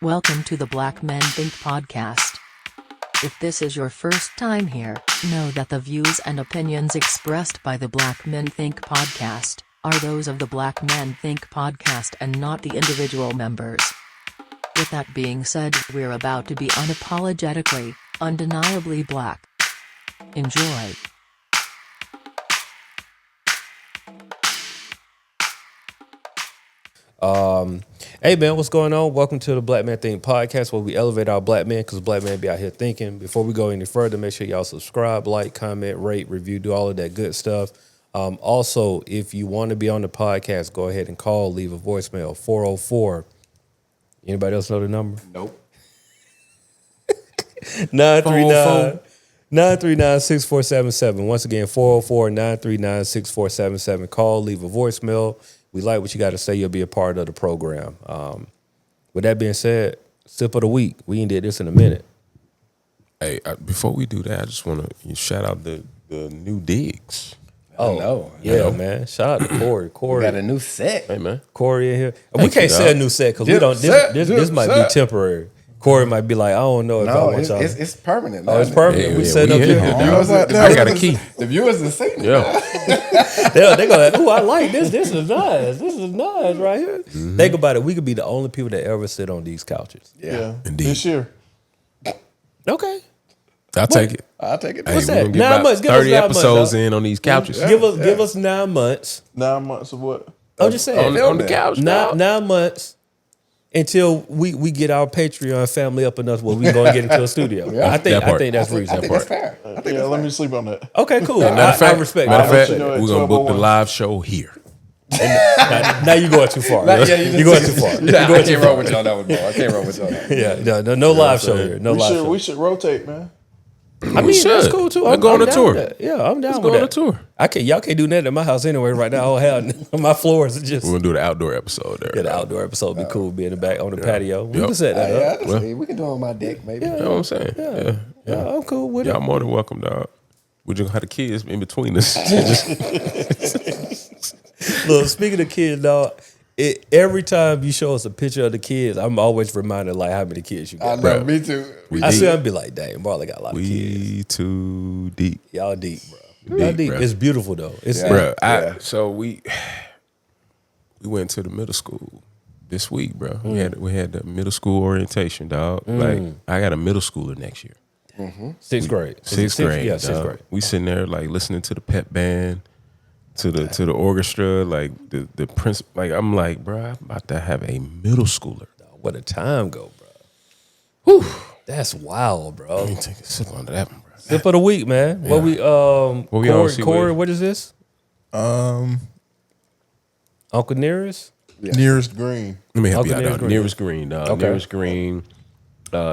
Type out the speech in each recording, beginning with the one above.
Welcome to the Black Men Think podcast. If this is your first time here, know that the views and opinions expressed by the Black Men Think podcast are those of the Black Men Think podcast and not the individual members. With that being said, we're about to be unapologetically, undeniably black. Enjoy. Hey man, what's going on? Welcome to the Black Man Think podcast, where we elevate our black men because black men be out here thinking. Before we go any further, make sure y'all subscribe, like, comment, rate, review, do all of that good stuff. Also, if you want to be on the podcast, go ahead and call, leave a voicemail, 404. Anybody else know the number? Nope. 939-6477. Once again, 404-939-6477. Call, leave a voicemail. We like what you got to say. You'll be a part of the program. With that being said, sip of the week. We ain't did this in a minute. Hey, before we do that, I just want to shout out the new digs. Oh, no. Yeah, man. Shout out to Corey. We got a new set. Hey, man. Corey in here. We Thank can't you, say dog. a new set because we don't. This might be temporary. Corey might be like, I don't know if I No, want y'all. it's permanent. Oh, it's permanent. Yeah, we yeah, set we up in here. here, The viewers dog. are- I got a key. The viewers are seeing it. Yeah. They're gonna like, oh, I like this. This is nice. This is nice right here. Mm-hmm. Think about it. We could be the only people that ever sit on these couches. Yeah. Indeed. This year. Okay. I'll take it. I'll take it. Hey, What's we're that? gonna get 9 about months. Give us 30 9 months, episodes dog. in on these couches. Give us 9 months. 9 months of what? I'm just saying. On the couch. dog. 9 months until we get our Patreon family up enough where we gonna get into a studio. I think That part. that's I reasonable. think that's fair. I think Yeah, that's let fair. me sleep on that. Okay, cool. Matter I of fact, respect matter that. of I fact, respect know we're at gonna book the 12:01. live show here. that. Now you going too far. Yeah, You're going too far. I You're going too can't roll far. with y'all that one, bro. I can't roll with y'all. Yeah, no live show here. No live show. We should rotate, man. I mean, that's cool too. Let's go on a down tour. with that. Yeah, I'm down Let's with go on that. a tour. Y'all can't do that at my house anyway right now. Oh hell, my floors are just. We're gonna do the outdoor episode there. Yeah, the outdoor episode be cool. Be in the back on the patio. We Yep. can set that Yeah, up. I can see. We can do it on my deck, maybe. You know what I'm saying? Yeah. Yeah, I'm cool with Y'all it. more than welcome, dog. We just have the kids in between us. Look, speaking of kids, dog, every time you show us a picture of the kids, I'm always reminded like how many kids you I got. know. Bro. Me too. I see, I'd be like, dang, Marley got a lot of kids. We too deep. Y'all deep, bro. Y'all deep. bro. It's beautiful though. It's Bro, Yeah. so we went to the middle school this week, bro. We had the middle school orientation, dog. Like I got a middle schooler next year. sixth grade. Is it Sixth grade. Yeah, sixth dog. grade. We sitting there like listening to the pep band, to the orchestra, like the prince. Like I'm like, bro, I'm about to have a middle schooler. What a time go, bro. Whew, that's wild, bro. Let me take a sip on that one, bro. Sip of the week, man. What we we on, see Corey, what- what is this? Uncle Nearest? Nearest green. Let me help Uncle you out. Nearest dog. Green. Nearest Green, dog. Okay. Nearest Green.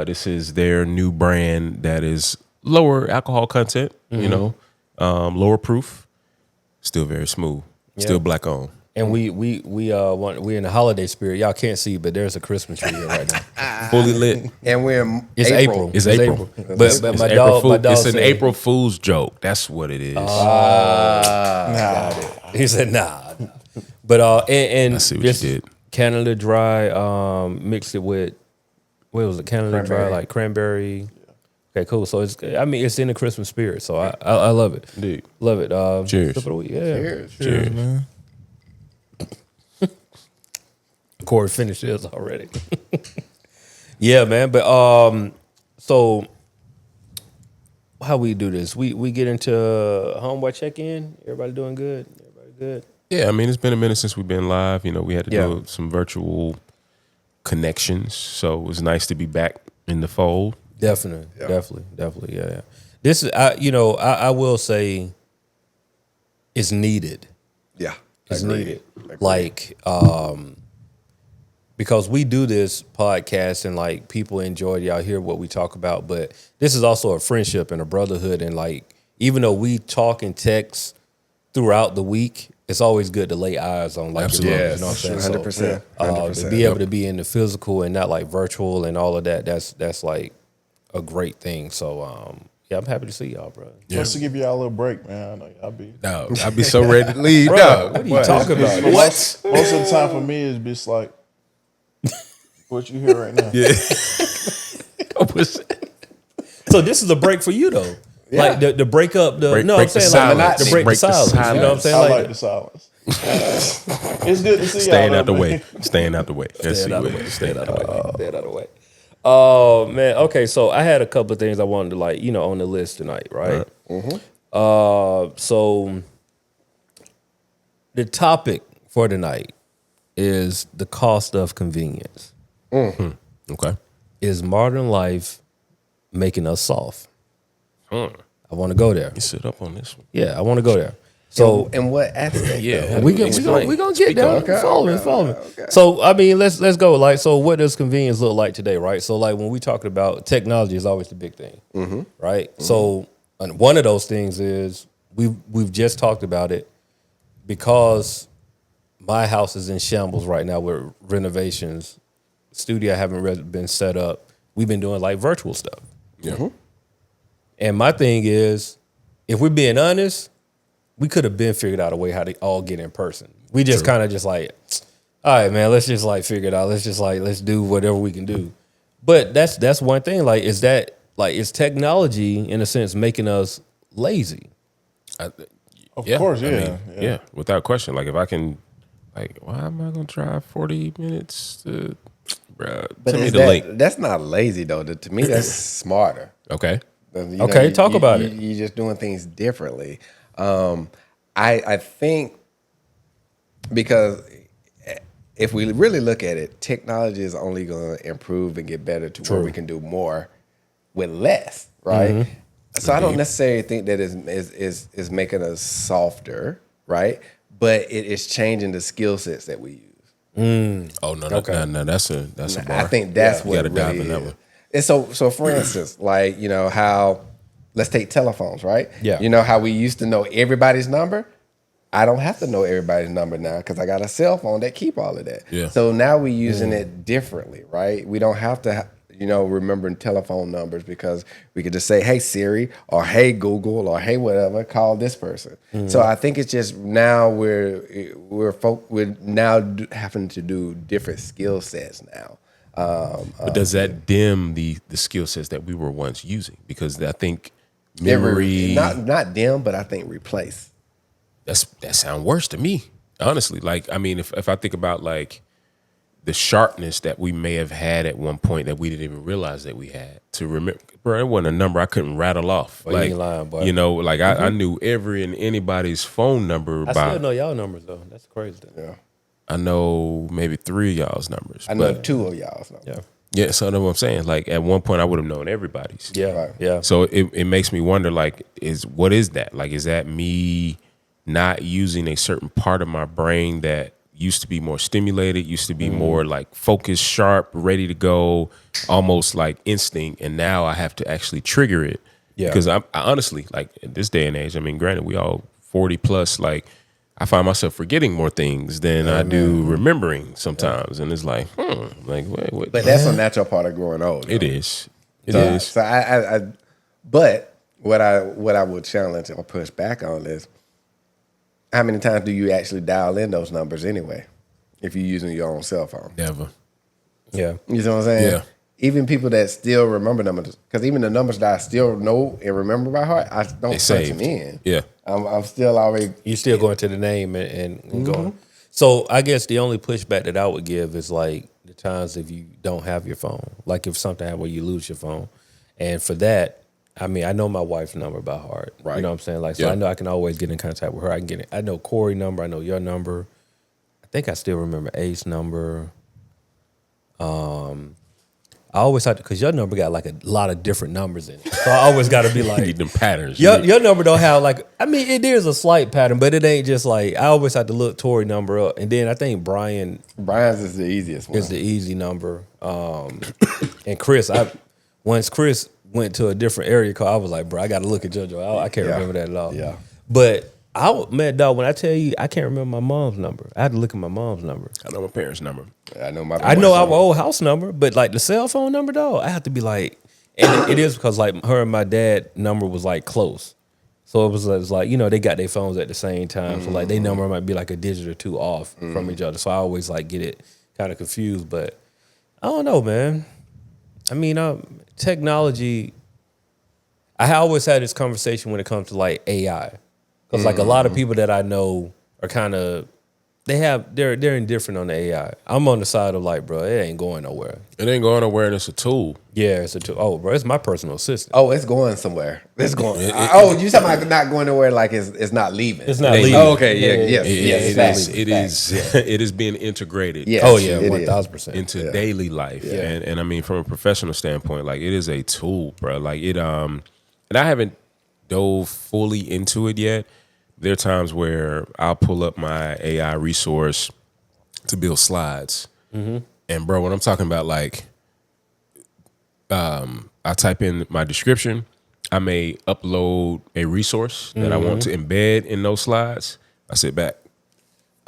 This is their new brand that is lower alcohol content, you know, lower proof, still very smooth, still black on. And we in the holiday spirit. Y'all can't see, but there's a Christmas tree here right now. Fully lit. And we're in It's April. It's April. But It's my April dog, Fool- my dog it's an said, April Fool's joke. That's what it is. He said, nah. But and I see what this you did. Canada Dry, mixed it with what was it? Canada Dry, Cranberry. like cranberry. Okay, cool. So it's in the Christmas spirit. So I love it. Indeed. Love it. Cheers. Sip of the week. Yeah. Cheers. Cheers. Man. Corey finished his already. Yeah, man. But so how we do this? We get into homeboy check-in. Everybody doing good? Everybody good? Yeah, I mean, it's been a minute since we've been live. You know, we had to Yeah. do some virtual connections. So it was nice to be back in the fold. Definitely. Yeah. This is I will say it's needed. Yeah. It's Agreed. needed. Agreed. Like because we do this podcast and like people enjoy it, y'all hear what we talk about, but this is also a friendship and a brotherhood, and like even though we talk and text throughout the week, it's always good to lay eyes on like your Absolutely. brothers, you know what I'm saying? 100%. So, 100%. to be able to be in the physical and not like virtual and all of that, that's like a great thing. So yeah, I'm happy to see y'all, bro. Just to give y'all a little break, man. I know y'all be. No, I'd be so ready to leave. Bro, dog. what are you talking about? Most of the time for me is just like What you hear right now? Yeah. So this is a break for you though. Yeah. Like the break up the Break- no, break I'm the saying like silence. to break the Break the silence. You know what I'm silence. saying? I Like, like the silence. It's good to see Staying y'all. out the though, way. man. Staying out the way. That's staying out of the it. way. Staying out of the way. Staying out of the way. Oh man. Okay, so I had a couple of things I wanted to like, on the list tonight, right? So the topic for tonight is the cost of convenience. Okay. Is modern life making us soft? I want to go there. You sit up on this one. Yeah, I want to go there. So in what aspect? Yeah. though? we gonna get there. Okay, Follow me, okay, follow me. okay. So I mean, let's go. Like, so what does convenience look like today, right? So like when we talking about technology, is always the big thing, right? So and one of those things is we've just talked about it because my house is in shambles right now with renovations. Studio haven't been set up. We've been doing like virtual stuff. Yeah. And my thing is, if we're being honest, we could have been figured out a way how to all get in person. We just kind of just like, all right, man, let's just like figure it out. Let's do whatever we can do. But that's one thing. Like, is technology in a sense making us lazy? Of course, yeah. Yeah, without question. Like if I can, like, why am I gonna drive 40 minutes to, bruh? But Send me is the that, link. that's not lazy though. To me, that's smarter. Okay. Okay, talk about it. You're just doing things differently. I think because if we really look at it, technology is only going to improve and get better to where we can do more with less, right? So I don't necessarily think that is making us softer, right? But it is changing the skill sets that we use. Oh no, no, that's a bar. I think that's You what gotta it dive really in that is. one. And so for instance, like, how, let's take telephones, right? Yeah. You know how we used to know everybody's number? I don't have to know everybody's number now because I got a cell phone that keep all of that. Yeah. So now we're using it differently, right? We don't have to, remember telephone numbers because we could just say, hey, Siri, or hey, Google, or hey, whatever, call this person. So I think it's just now we're now having to do different skill sets now. But does that dim the skill sets that we were once using? Because I think memory not dim, but I think replace. that sound worse to me, honestly. Like, I mean, if I think about like the sharpness that we may have had at one point that we didn't even realize that we had to remember, bro, it wasn't a number I couldn't rattle off. Well, you like, ain't lying, boy. like I knew every and anybody's phone number I by. still know y'all numbers though. That's crazy. Yeah. I know maybe 3 of y'all's numbers. I know but 2 of y'all's numbers. Yeah. yeah, so that's what I'm saying. Like at one point I would have known everybody's. Yeah. Right. Yeah. So it makes me wonder, like, what is that? Like, is that me not using a certain part of my brain that used to be more stimulated, used to be more like focused, sharp, ready to go, almost like instinct, and now I have to actually trigger it. Yeah. Because I honestly, like, in this day and age, I mean, granted, we all 40 plus, like, I find myself forgetting more things than I do remembering sometimes. And it's like, like, wait. But that's a natural part of growing old. It though. is. It So, is. so but what I would challenge or push back on is how many times do you actually dial in those numbers anyway if you're using your own cell phone? Never. Yeah. You know what I'm saying? Yeah. Even people that still remember numbers, because even the numbers that I still know and remember by heart, I don't They punch saved. them in. Yeah. I'm still already. You still going to the name and going. So I guess the only pushback that I would give is like the times if you don't have your phone, like if something happens where you lose your phone, and for that, I mean, I know my wife's number by heart. Right. You know what I'm saying? Like, so Yeah. I know I can always get in contact with her. I can get it. I know Corey's number. I know your number. I think I still remember Ace's number. I always have to, because your number got like a lot of different numbers in it. So I always got to be You like, need them patterns. your number don't have like, I mean, it is a slight pattern, but it ain't just like, I always have to look Tory number up. And then I think Brian Brian's is the easiest one. is the easy number. And Chris, once Chris went to a different area code, I was like, bro, I got to look at JoJo. I can't Yeah. remember that at all. Yeah. But man, dog, when I tell you, I can't remember my mom's number. I had to look at my mom's number. I know my parents' number. I know my. I know our old house number, but like the cell phone number, though, I have to be like, and it is because like her and my dad number was like close. So it was like, you know, they got their phones at the same time. So like their number might be like a digit or two off from each other. So I always like get it kind of confused. But I don't know, man. I mean, technology. I always had this conversation when it comes to like AI, because like a lot of people that I know are kind of they're indifferent on the AI. I'm on the side of like, bro, it ain't going nowhere. It ain't going nowhere, and it's a tool. Yeah, it's a tool. Oh, bro, it's my personal assistant. Oh, it's going somewhere. It's going. You talking about not going nowhere? Like it's not leaving. It's not ain't leaving. Oh, okay. Yeah. Yes. Facts. It is it is being integrated. Yes, Oh yeah, it is. 1000%. into daily life. And I mean from a professional standpoint, like it is a tool, bro. Like it and I haven't dove fully into it yet. There are times where I'll pull up my AI resource to build slides. And bro, when I'm talking about like I type in my description, I may upload a resource that I want to embed in those slides. I sit back,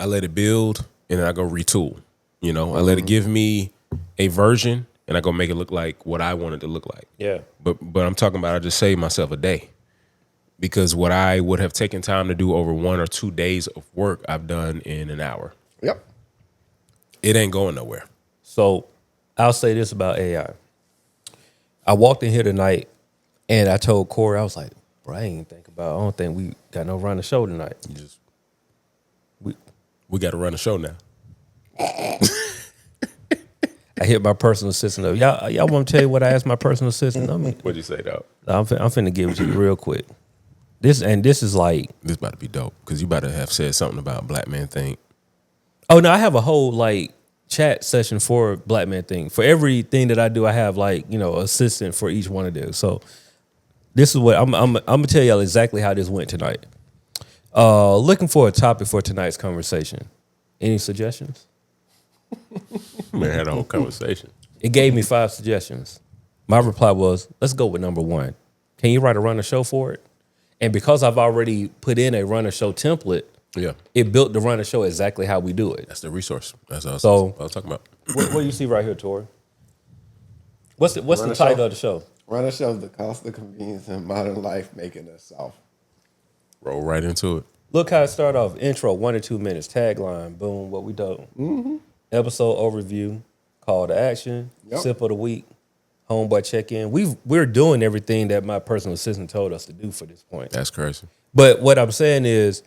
I let it build, and then I go retool. You know, I let it give me a version, and I go make it look like what I want it to look like. Yeah. But I'm talking about I just saved myself a day, because what I would have taken time to do over 1 or 2 days of work, I've done in an hour. Yep. It ain't going nowhere. So I'll say this about AI. I walked in here tonight and I told Corey, I was like, bro, I don't think we got no run the show tonight. We got to run a show now. I hit my personal assistant up. Y'all want to tell you what I asked my personal assistant? I mean, What'd you say, though? I'm finna give it to you real quick. This is like, This about to be dope, because you about to have said something about Black Man Think. oh no, I have a whole like chat session for Black Man Thing. For everything that I do, I have like, assistant for each one of them. So this is what I'm gonna tell y'all exactly how this went tonight. Looking for a topic for tonight's conversation. Any suggestions? Man, had a whole conversation. It gave me 5 suggestions. My reply was, let's go with number 1. Can you write a run a show for it? And because I've already put in a run a show template, Yeah, it built the run a show exactly how we do it. that's the resource. That's what I was talking about. What do you see right here, Tori? What's the Run a title show? of the show? Run a show, the cost of convenience in modern life making us soft. Roll right into it. Look how it started off. Intro, 1 to 2 minutes. Tagline, boom, what we do. Mm-hmm. Episode overview, call to action, Yep. sip of the week, homeboy check-in. We're doing everything that my personal assistant told us to do for this point. That's crazy. But what I'm saying is,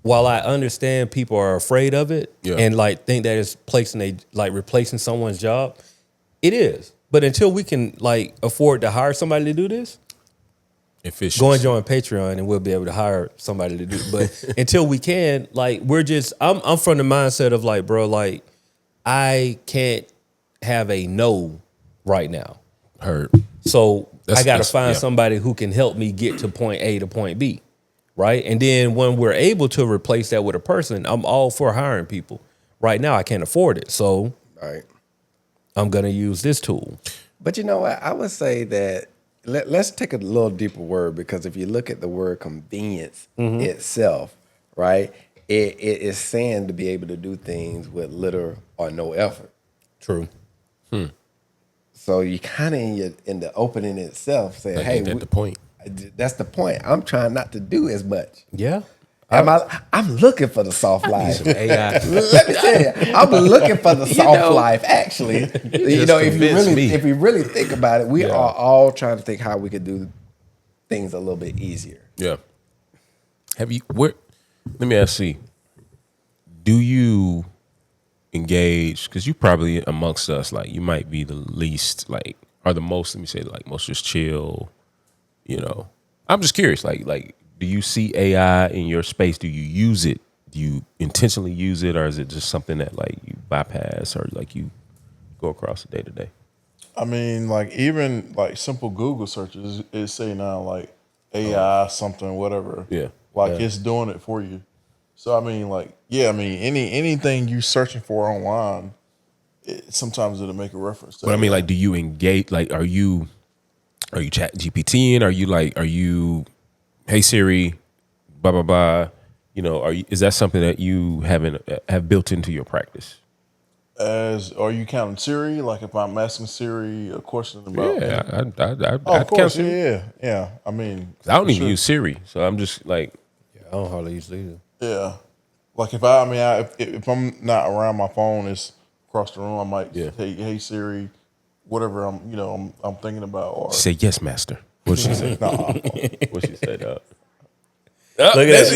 while I understand people are afraid of it and like think that it's replacing someone's job, it is. But until we can like afford to hire somebody to do this, Efficient. go and join Patreon and we'll be able to hire somebody to do it. But until we can, like I'm from the mindset of like, bro, like I can't have a no right now. Heard. So I got to That's- find yeah. somebody who can help me get to point A to point B, right? And then when we're able to replace that with a person, I'm all for hiring people. Right now, I can't afford it, so Right. I'm gonna use this tool. But you know what? I would say that let's take a little deeper word, because if you look at the word convenience itself, right, it is saying to be able to do things with little or no effort. True. So you kind of in the opening itself saying, Like, "Hey, ain't that the point?" That's the point. I'm trying not to do as much. Yeah. I'm looking for the soft life. Some AI. Let me tell you, I'm looking for the soft life. Actually, if you really think about it, we are all trying to think how we could do things a little bit easier. Yeah. Have you? Let me ask you. Do you engage? Because you probably amongst us, like you might be the least, like, or the most. Let me say, like most just chill. I'm just curious. Like, do you see AI in your space? Do you use it? Do you intentionally use it, or is it just something that like you bypass, or like you go across the day to day? I mean, like even like simple Google searches, it say now like AI something whatever. Yeah. Like it's doing it for you. So I mean, like anything you searching for online, sometimes it'll make a reference to. But I mean, AI. like, do you engage? Like, are you chat GPTing? Are you, hey Siri, blah blah blah? Is that something that you have built into your practice? Are you counting Siri? Like if I'm asking Siri a question about I of course, count Siri. yeah. I mean, I don't even sure. use Siri, so I'm just like, I don't hardly use it either. Yeah, like if I'm not around my phone, it's of across the room, I might hey Siri, whatever I'm thinking about. Or Say yes, master. What she say? What she said? Look at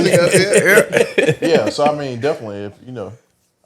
that. yeah. So I mean, definitely, if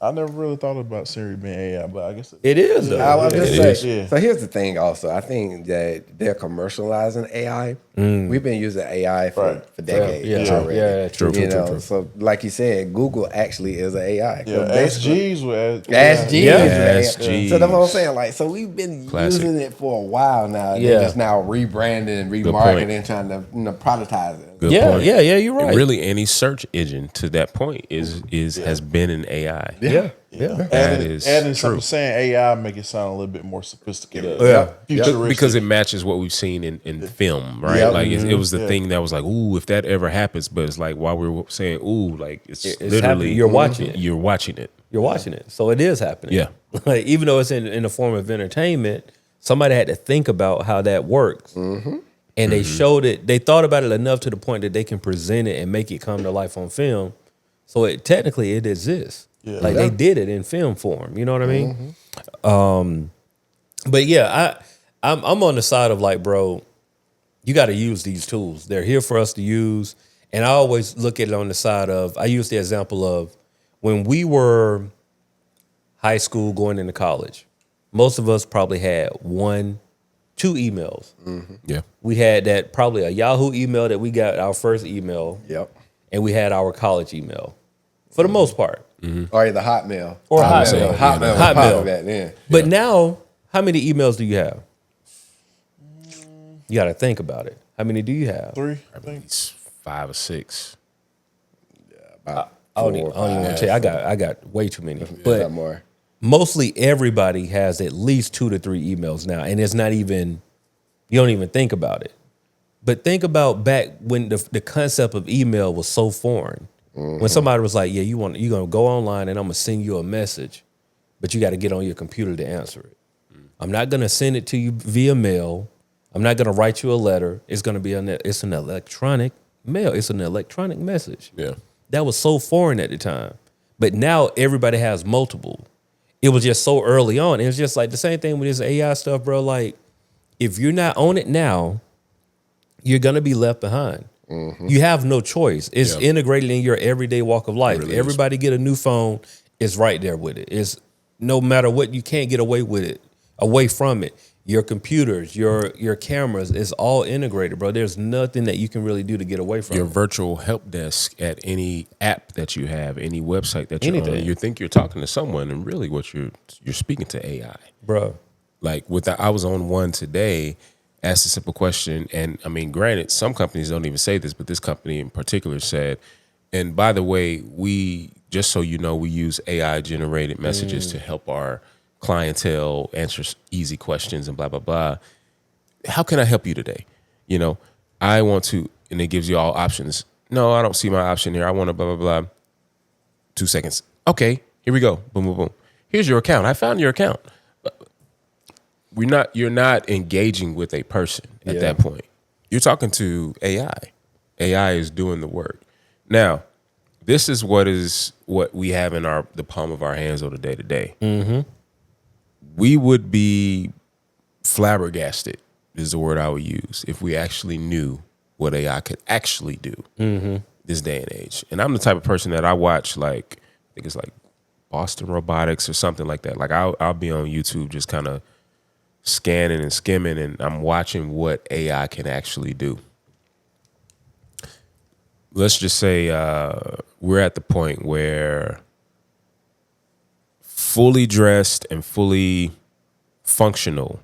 I never really thought about Siri being AI, but I guess It is though. I was Yeah. just It saying. is. So here's the thing. Also, I think that they're commercializing AI. We've been using AI for decades Yeah, already. yeah, true, You true, know, true. so like you said, Google actually is an AI. Yeah, So basically- SGs with Ask Jeeves. Yeah. Right? Ask Jeeves. So that's what I'm saying. Like, so we've been Classic. using it for a while now. Yeah. They're just now rebranding and point. remarketing, trying to productize it. Good Yeah, point. yeah, you're right. And really, any search engine to that point has been an AI. Yeah. That is adding true. something saying AI make it sound a little bit more sophisticated. Yeah. Futuristic. Because it matches what we've seen in film, right? Yep. Like it was the Yeah. thing that was like, ooh, if that ever happens, but it's like while we're saying, ooh, like it's It's literally happening. You're watching it. You're watching it. You're watching it, so it is happening. Yeah. Like even though it's in the form of entertainment, somebody had to think about how that works, and they showed it. They thought about it enough to the point that they can present it and make it come to life on film. So it technically it exists. Yeah. Like they did it in film form. You know what I mean? But yeah, I'm on the side of like, bro, you got to use these tools. They're here for us to use. And I always look at it on the side of, I use the example of when we were high school going into college, most of us probably had 1-2 emails. Yeah. We had that probably a Yahoo email that we got our first email, Yep. and we had our college email for the most part. Or the Hotmail. Or Hotmail. Hotmail. Hotmail. Hotmail. Hotmail back then. But now, how many emails do you have? You got to think about it. How many do you have? 3, I think. It's 5 or 6. About I don't even 4 or want to 5. tell you. I got way too many. But But more. mostly everybody has at least 2 to 3 emails now, and it's not even, you don't even think about it. But think about back when the concept of email was so foreign. When somebody was like, yeah, you're gonna go online and I'm gonna send you a message, but you got to get on your computer to answer it. I'm not gonna send it to you via mail. I'm not gonna write you a letter. It's gonna be it's an electronic mail. It's an electronic message. Yeah. That was so foreign at the time. But now everybody has multiple. It was just so early on. It was just like the same thing with this AI stuff, bro. Like, if you're not on it now, you're going to be left behind. You have no choice. It's Yeah. integrated in your everyday walk of life. really is. Everybody get a new phone, it's right there with it. It's no matter what, you can't get away from it. Your computers, your cameras, it's all integrated, bro. There's nothing that you can really do to get away from Your it. virtual help desk at any app that you have, any website that you're Anything. on, you think you're talking to someone, and really what you're speaking to AI. Bro. Like I was on one today, asked a simple question, and I mean, granted, some companies don't even say this, but this company in particular said, and by the way, we, just so you know, we use AI generated messages to help our clientele answer easy questions and blah, blah, blah. How can I help you today? You know, I want to, and it gives you all options. No, I don't see my option here. I want to blah, blah, blah. 2 seconds. Okay, here we go. Boom, boom, boom. Here's your account. I found your account. You're not engaging with a person at that point. You're talking to AI. AI is doing the work. Now, this is what we have in the palm of our hands on a day to day. We would be flabbergasted, is the word I would use, if we actually knew what AI could actually do this day and age. And I'm the type of person that I watch, like, I think it's like Boston Robotics or something like that. Like I'll be on YouTube just kind of scanning and skimming, and I'm watching what AI can actually do. Let's just say we're at the point where fully dressed and fully functional,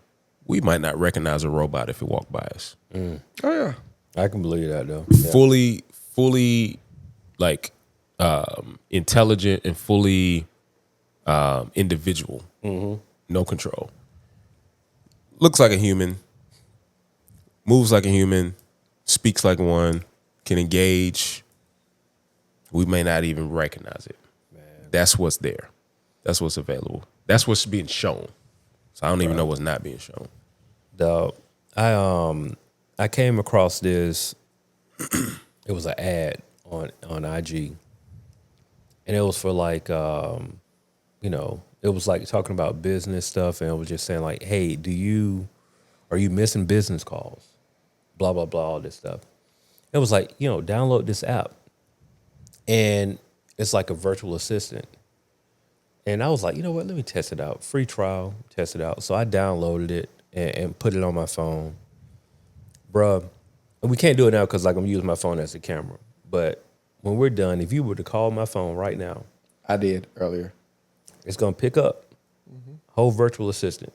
we might not recognize a robot if it walked by us. Oh yeah. I can believe that though. Fully like intelligent and fully individual. No control. Looks like a human, moves like a human, speaks like one, can engage. We may not even recognize it. That's what's there. That's what's available. That's what's being shown. So I don't even know what's not being shown. Dog, I came across this. It was an ad on IG, and it was for like it was like talking about business stuff, and it was just saying like, hey, are you missing business calls? Blah, blah, blah, all this stuff. It was like, download this app. And it's like a virtual assistant. And I was like, you know what, let me test it out. Free trial, test it out. So I downloaded it and put it on my phone. Bruh, we can't do it now because like I'm using my phone as a camera. But when we're done, if you were to call my phone right now, I did earlier. it's going to pick up. Whole virtual assistant.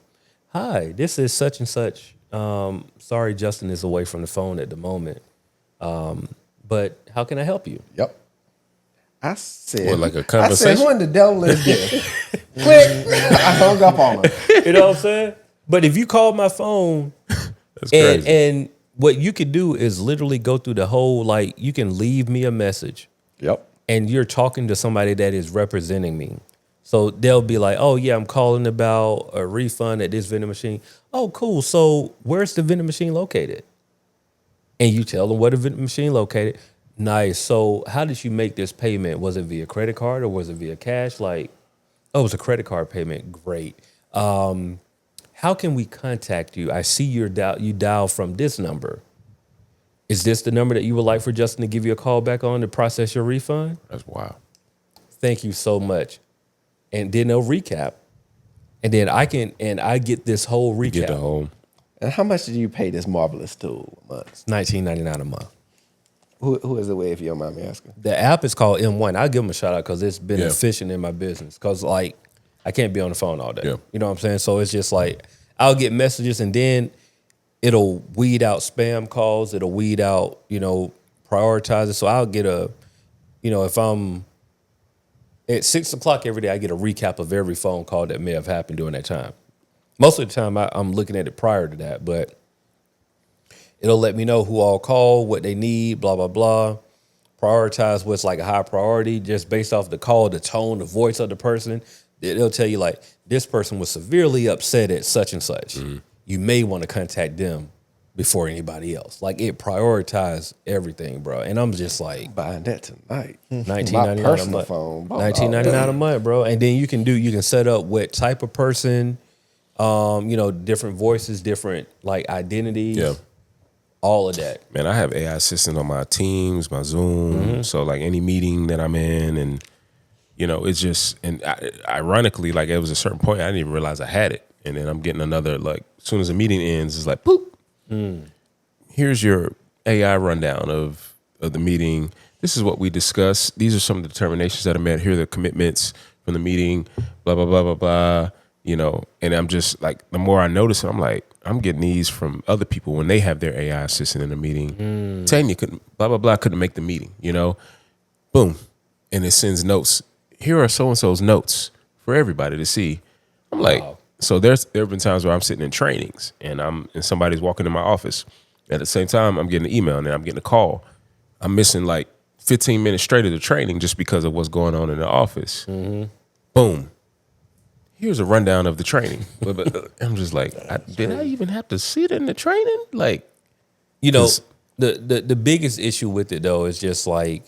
Hi, this is such and such. Sorry, Justin is away from the phone at the moment. But how can I help you? Yep. I said, What, like a I conversation? said, who in the devil is this? Click. I hung up on her. You know what I'm saying? But if you call my phone That's crazy. and what you could do is literally go through the whole, like, you can leave me a message Yep. and you're talking to somebody that is representing me. So they'll be like, oh, yeah, I'm calling about a refund at this vending machine. Oh, cool. So where's the vending machine located? And you tell them where the vending machine located. Nice. So how did you make this payment? Was it via credit card or was it via cash? Like, oh, it was a credit card payment. Great. How can we contact you? I see you dial from this number. Is this the number that you would like for Justin to give you a call back on to process your refund? That's wild. Thank you so much. And then they'll recap. And then I get this whole recap. Get the whole. And how much did you pay this marvelous tool a month? $19.99 a month. Who is the way, if you don't mind me asking? The app is called M1. I'll give them a shout out because it's been Yeah. efficient in my business. Because like I can't be on the phone all day. Yeah. You know what I'm saying? So it's just like I'll get messages and then it'll weed out spam calls. It'll weed out, prioritize it. So I'll get if I'm at 6 o'clock every day, I get a recap of every phone call that may have happened during that time. Most of the time I'm looking at it prior to that, but it'll let me know who all called, what they need, blah, blah, blah. Prioritize what's like a high priority just based off the call, the tone, the voice of the person. It'll tell you like this person was severely upset at such and such. You may want to contact them before anybody else. Like it prioritized everything, bro. And I'm just like Buying that tonight. $19.99 My a personal month. phone. $19.99 a month, bro. And then you can set up what type of person, different voices, different like identities. Yeah. All of that. Man, I have AI assistant on my Teams, my Zoom. So like any meeting that I'm in, and it's just, and ironically, like it was a certain point I didn't even realize I had it, and then I'm getting another like as soon as the meeting ends, it's like boop. Here's your AI rundown of the meeting. This is what we discussed. These are some of the determinations that are made. Here are the commitments from the meeting. Blah blah blah blah blah. And I'm just like the more I notice it, I'm like I'm getting these from other people when they have their AI assistant in a meeting. Tanya couldn't blah blah blah couldn't make the meeting. Boom, and it sends notes. Here are so and so's notes for everybody to see. I'm like, so there have been times where I'm sitting in trainings and somebody's walking in my office. At the same time, I'm getting an email and then I'm getting a call. I'm missing like 15 minutes straight of the training just because of what's going on in the office. Boom. Here's a rundown of the training. But I'm just like, did I even have to sit in the training? Like, the biggest issue with it though is just like,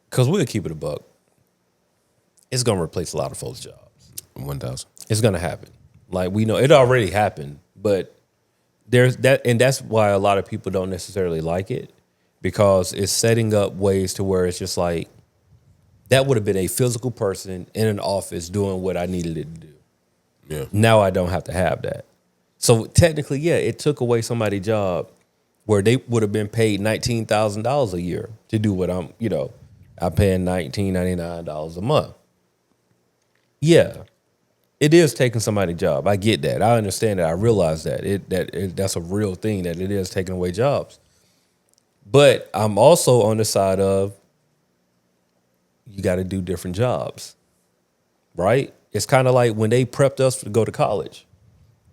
because we'll keep it a buck. It's gonna replace a lot of folks' jobs. 1,000. It's gonna happen. Like we know it already happened, but there's that, and that's why a lot of people don't necessarily like it because it's setting up ways to where it's just like that would have been a physical person in an office doing what I needed it to do. Yeah. Now I don't have to have that. So technically, yeah, it took away somebody's job where they would have been paid $19,000 a year to do what I'm paying $19.99 a month. Yeah, it is taking somebody's job. I get that. I understand that. I realize that. That's a real thing, that it is taking away jobs. But I'm also on the side of you got to do different jobs, right? It's kind of like when they prepped us to go to college.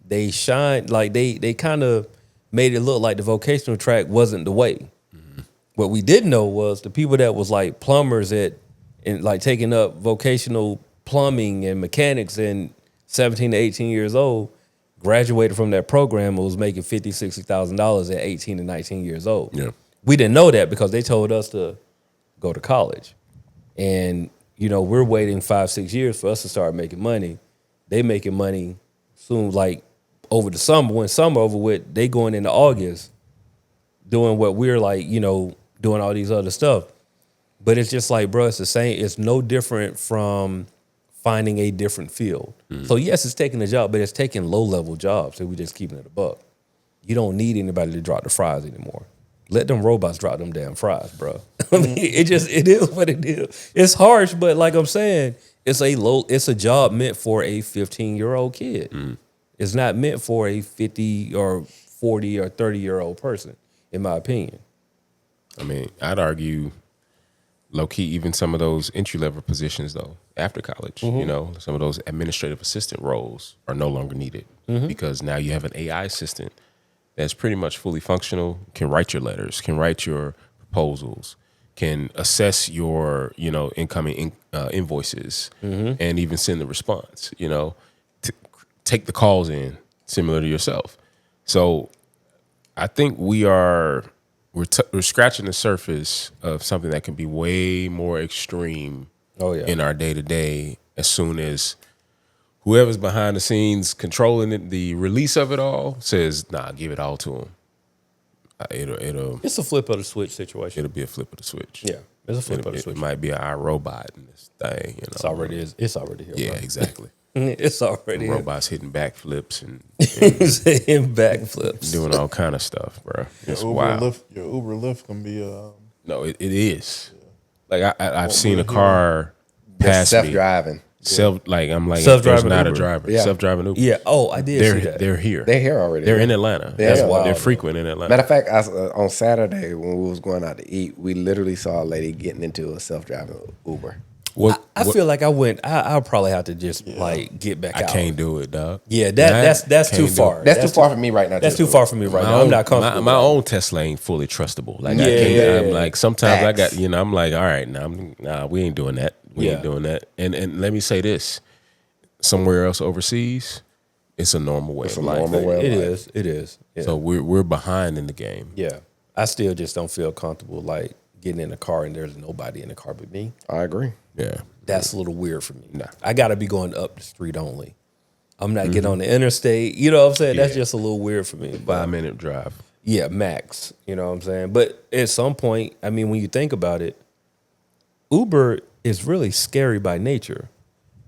They shined, like they kind of made it look like the vocational track wasn't the way. What we didn't know was the people that was like plumbers and like taking up vocational plumbing and mechanics and 17 to 18 years old, graduated from that program and was making $50,000, $60,000 at 18 and 19 years old. Yeah. We didn't know that because they told us to go to college. And you know, we're waiting 5-6 years for us to start making money. They making money soon, like over the summer. When summer over with, they going into August doing what we're like, you know, doing all these other stuff. But it's just like, bro, it's the same. It's no different from finding a different field. So yes, it's taking a job, but it's taking low-level jobs. So we just keeping it a buck. You don't need anybody to drop the fries anymore. Let them robots drop them damn fries, bro. I mean, it is what it is. It's harsh, but like I'm saying, it's a job meant for a 15-year-old kid. It's not meant for a 50 or 40 or 30-year-old person, in my opinion. I mean, I'd argue, low key, even some of those entry level positions though, after college, you know, some of those administrative assistant roles are no longer needed because now you have an AI assistant that's pretty much fully functional, can write your letters, can write your proposals, can assess your, you know, incoming invoices, and even send the response, you know, take the calls in, similar to yourself. So I think we're scratching the surface of something that can be way more extreme in our day-to-day as soon as whoever's behind the scenes controlling it, the release of it all, says, nah, give it all to them. It's a flip of the switch situation. It'll be a flip of the switch. Yeah, it's a flip of the switch. It might be an iRobot in this thing. You know? It's already here. Yeah, bro. exactly. It's already here. Robots hitting backflips and Saying backflips. doing all kind of stuff, bro. It's Your wild. Uber Lyft can be No, it is. Like I've seen a car pass me. Self-driving. I'm like, Self-driving there's not Uber. a driver. Yeah. Self-driving Uber. Yeah. Oh, I did see that. They're here. They're here already. They're in Atlanta. That's wild, They're though. frequent in Atlanta. Matter of fact, on Saturday when we was going out to eat, we literally saw a lady getting into a self-driving Uber. I feel like I'll probably have to just like get back I out. can't do it, dog. Yeah, that's too Can't do far. it. That's too far for me right now. That's too. too far for me right now. I'm not comfortable. My with own Tesla ain't fully trustable. Like I Yeah, can't. yeah, I'm yeah. like sometimes I got Facts. I'm like, all right, nah, we ain't doing that. We ain't Yeah. doing that. And let me say this: somewhere else overseas, it's a normal way of life. normal way. It is. Yeah. So we're behind in the game. Yeah. I still just don't feel comfortable like getting in a car and there's nobody in the car but me. I agree. Yeah. That's a little weird for me. Nah. I got to be going up the street only. I'm not getting on the interstate. You know what I'm saying? That's Yeah. just a little weird for me. But 5-minute drive. yeah, max. You know what I'm saying? But at some point, I mean, when you think about it, Uber is really scary by nature.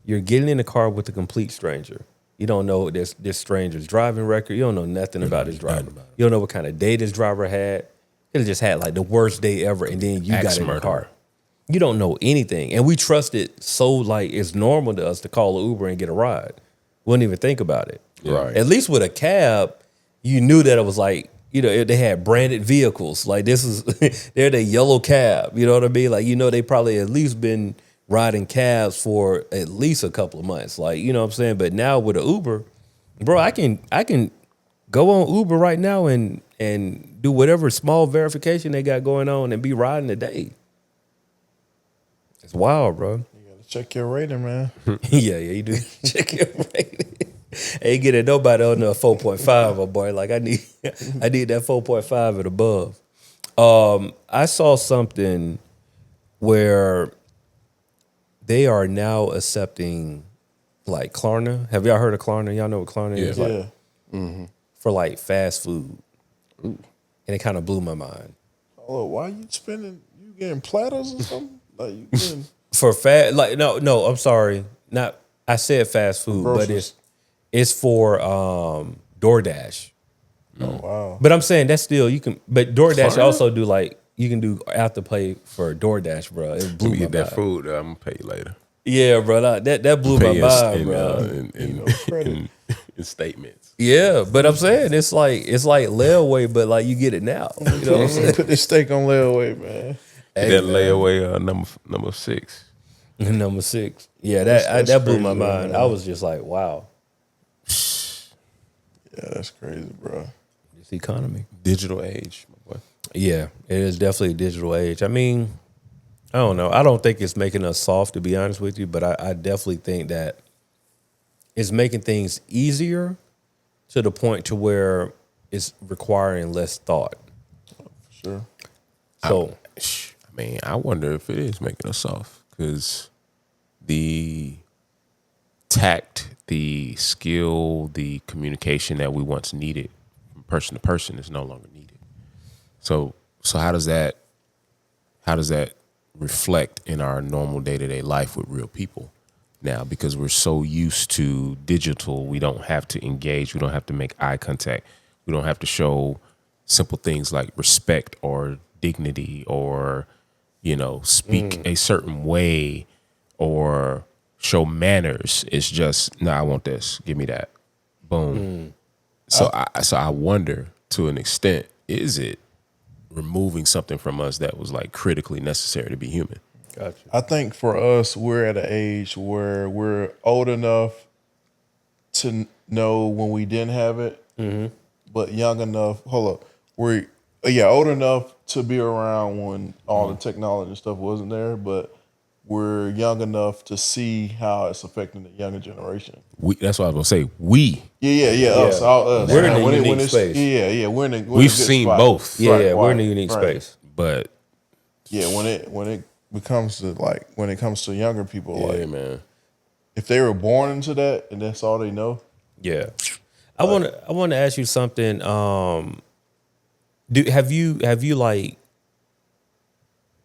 You're getting in a car with a complete stranger. You don't know this stranger's driving record. You don't know nothing about his driver. You don't know what kind of day this driver had. Could have just had like the worst day ever, and then you Axe got in the murderer. car. You don't know anything, and we trust it so like it's normal to us to call an Uber and get a ride. We wouldn't even think about it. Right. At least with a cab, you knew that it was like, you know, they had branded vehicles. Like this is they're the yellow cab. You know what I mean? Like, you know, they probably at least been riding cabs for at least a couple of months. Like, you know what I'm saying? But now with an Uber, bro, I can go on Uber right now and do whatever small verification they got going on and be riding today. It's wild, bro. You gotta check your rating, man. yeah, you do. Check your rating. Ain't getting nobody on the 4.5, my boy. Like I need that 4.5 and above. I saw something where they are now accepting like Klarna. Have y'all heard of Klarna? Y'all know what Klarna is? Like, Yeah. for like fast food. And it kind of blew my mind. Oh, why you spending? You getting platters or something? Like you getting For fast, like no, I'm sorry. Not I said fast food, but groceries. it's for DoorDash. oh wow. But I'm saying that's still you can. But DoorDash Klarna? also do like you can do afterpay for DoorDash, bro. It blew Let me my get that mind. food. I'm gonna pay you later. Yeah, bro. That blew my Pay mind, in, bro. in statements. Yeah, but I'm saying it's like layaway, but like you get it now. You know what I'm saying? Put this steak on layaway, man. That layaway number 6. Number 6. Yeah, That's that blew my crazy, mind. man. I was just like, wow, Yeah, that's crazy, bro. this economy. Digital age, my boy. Yeah, it is definitely a digital age. I mean, I don't know. I don't think it's making us soft, to be honest with you, but I definitely think that it's making things easier to the point to where it's requiring less thought. Sure. So, I mean, I wonder if it is making us soft because the tact, the skill, the communication that we once needed from person to person is no longer needed. So how does that reflect in our normal day-to-day life with real people now? Because we're so used to digital, we don't have to engage, we don't have to make eye contact, we don't have to show simple things like respect or dignity or, speak a certain way or show manners. It's just, no, I want this, give me that, boom. So I wonder, to an extent, is it removing something from us that was like critically necessary to be human? Gotcha. I think for us, we're at an age where we're old enough to know when we didn't have it, but young enough. Hold up, we're old enough to be around when all the technology and stuff wasn't there, but we're young enough to see how it's affecting the younger generation. That's what I was gonna say. We Us. We're in a When unique space. we're in a We've seen both. We're in a unique space. But Yeah, when it becomes to when it comes to younger people, man, if they were born into that and that's all they know. Yeah. I want to ask you something. Have you like